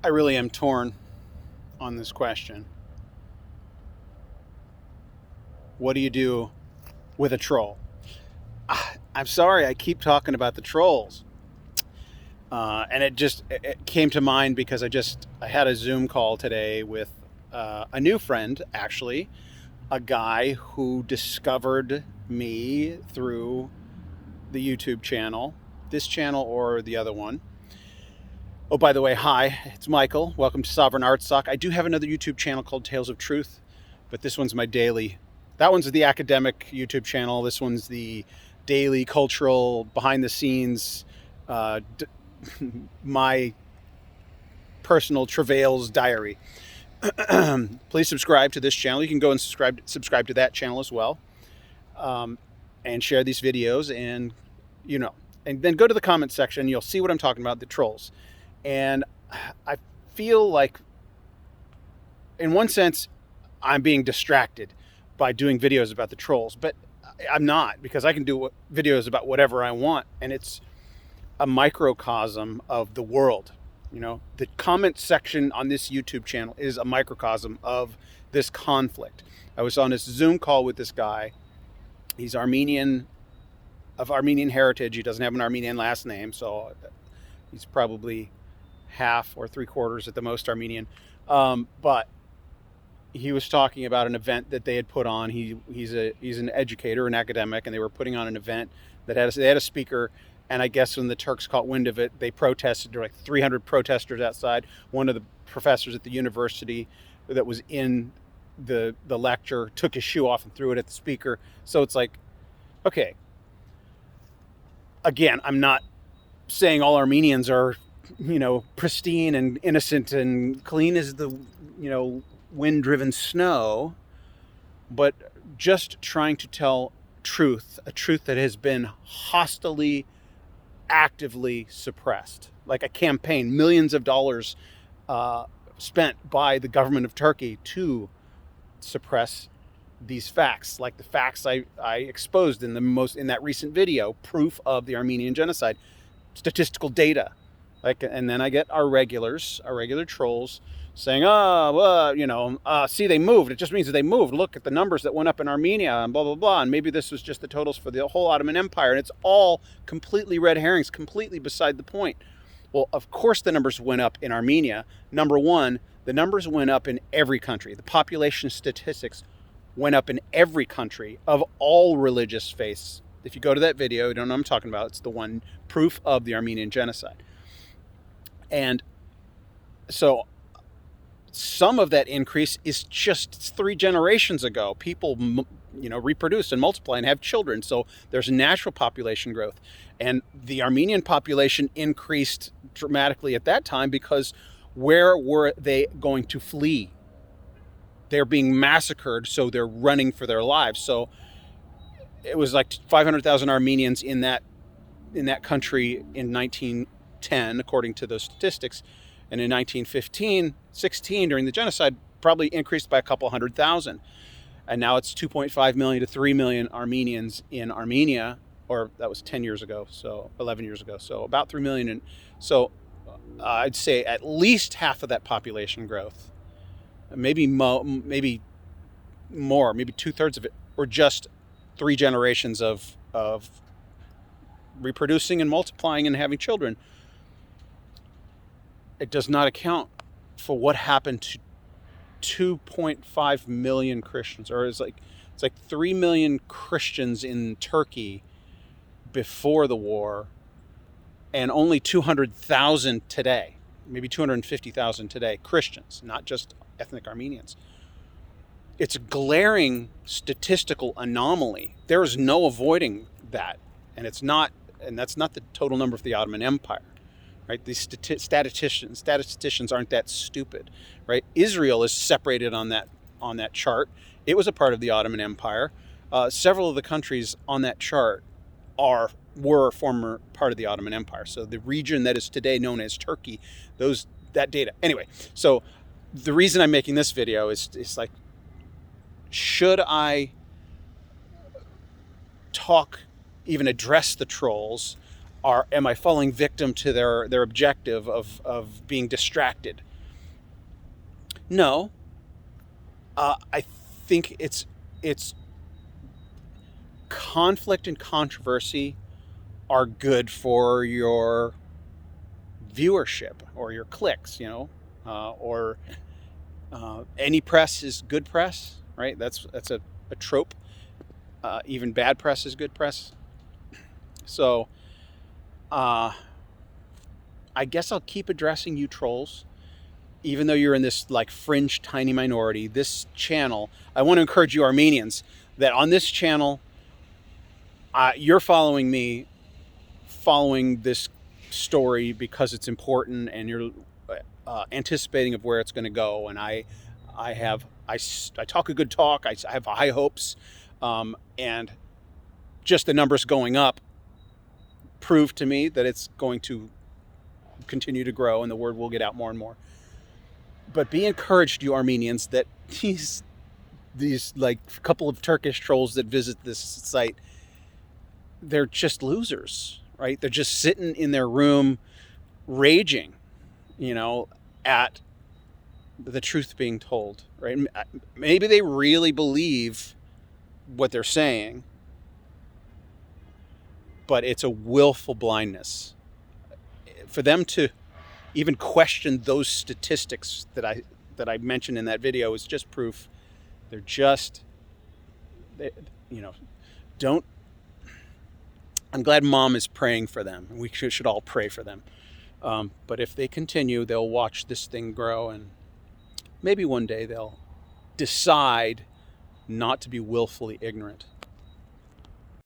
I really am torn on this question. What do you do with a troll? I'm sorry, I keep talking about the trolls. And it came to mind because I had a Zoom call today with a new friend, actually, a guy who discovered me through the YouTube channel, this channel or the other one. Oh, by the way, hi, it's Michael. Welcome to Sovereign Artsakh. I do have another YouTube channel called Tales of Truth, but this one's my daily. That one's the academic YouTube channel. This one's the daily cultural, behind the scenes, my personal travails diary. Please subscribe to this channel. You can go and subscribe to that channel as well, and share these videos, and and then go to the comment section. You'll see what I'm talking about, the trolls. And I feel like, in one sense, I'm being distracted by doing videos about the trolls, but I'm not, because I can do videos about whatever I want, and it's a microcosm of the world. The comment section on this YouTube channel is a microcosm of this conflict. I was on this Zoom call with this guy. He's Armenian, of Armenian heritage. He doesn't have an Armenian last name, so he's probably half or three quarters at the most Armenian. But he was talking about an event that they had put on. He's an educator, an academic, and they were putting on an event that they had a speaker. And I guess when the Turks caught wind of it, they protested. There were like 300 protesters outside. One of the professors at the university that was in the lecture took his shoe off and threw it at the speaker. So it's like, okay. Again, I'm not saying all Armenians are, pristine and innocent and clean as the, wind-driven snow, but just trying to tell truth, a truth that has been hostilely, actively suppressed. Like a campaign, millions of dollars spent by the government of Turkey to suppress these facts, like the facts I exposed in that recent video, proof of the Armenian genocide, statistical data. And then I get our regular trolls saying, see, they moved. It just means that they moved. Look at the numbers that went up in Armenia and blah, blah, blah. And maybe this was just the totals for the whole Ottoman Empire. And it's all completely red herrings, completely beside the point. Well, of course the numbers went up in Armenia. Number one, the numbers went up in every country. The population statistics went up in every country of all religious faiths. If you go to that video, you don't know what I'm talking about. It's the one, proof of the Armenian genocide. And so some of that increase is just 3 generations ago. People, reproduce and multiply and have children. So there's natural population growth. And the Armenian population increased dramatically at that time because where were they going to flee? They're being massacred, so they're running for their lives. So it was like 500,000 Armenians in that country in 1910, according to those statistics. And in 1915, 16, during the genocide, probably increased by a couple 100,000. And now it's 2.5 million to 3 million Armenians in Armenia, or that was 10 years ago, so 11 years ago. So about 3 million. And so I'd say at least half of that population growth, maybe more, maybe 2/3 of it, were just 3 generations of reproducing and multiplying and having children. It does not account for what happened to 2.5 million Christians, or it's like 3 million Christians in Turkey before the war, and only 200,000 today, maybe 250,000 today, Christians, not just ethnic Armenians. It's a glaring statistical anomaly. There is no avoiding that, and that's not the total number of the Ottoman Empire. Right? These statisticians aren't that stupid, right? Israel is separated on that chart. It was a part of the Ottoman Empire. Several of the countries on that chart were a former part of the Ottoman Empire. So the region that is today known as Turkey, that data. Anyway, so the reason I'm making this video is like, should I even address the trolls? Am I falling victim to their objective of being distracted No, I think it's conflict and controversy are good for your viewership or your clicks, or any press is good press, right? That's a trope. Even bad press is good press. So uh, I guess I'll keep addressing you trolls, even though you're in this like fringe tiny minority. This channel, I want to encourage you Armenians that on this channel, you're following me, following this story because it's important, and you're anticipating of where it's going to go. And I talk a good talk. I have high hopes, and just the numbers going up prove to me that it's going to continue to grow, and the word will get out more and more. But be encouraged, you Armenians, that these like couple of Turkish trolls that visit this site, they're just losers, right? They're just sitting in their room raging, at the truth being told, right? Maybe they really believe what they're saying, but it's a willful blindness. For them to even question those statistics that I mentioned in that video is just proof they're just, don't. I'm glad Mom is praying for them. We should all pray for them. But if they continue, they'll watch this thing grow, and maybe one day they'll decide not to be willfully ignorant.